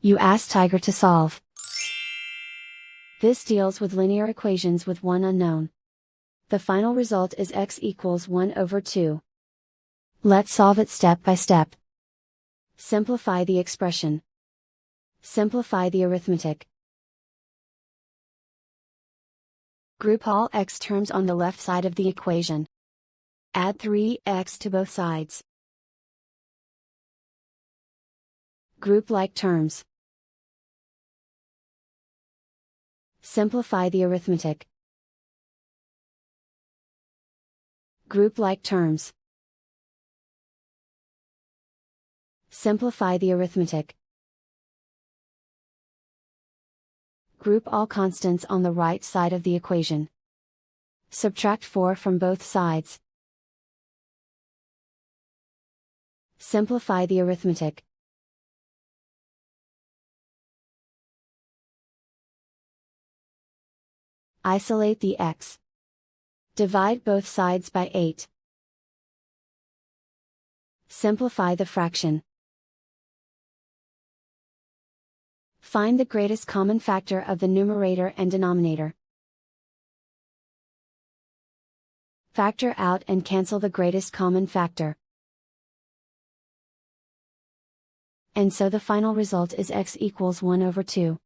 You ask Tiger to solve. This deals with linear equations with one unknown. The final result is x equals 1 over 2. Let's solve it step by step. Simplify the expression. Simplify the arithmetic. Group all x terms on the left side of the equation. Add 3x to both sides. Group like terms. Simplify the arithmetic. Group like terms. Simplify the arithmetic. Group all constants on the right side of the equation. Subtract 4 from both sides. Simplify the arithmetic. Isolate the x. Divide both sides by 8. Simplify the fraction. Find the greatest common factor of the numerator and denominator. Factor out and cancel the greatest common factor. And so the final result is x equals 1 over 2.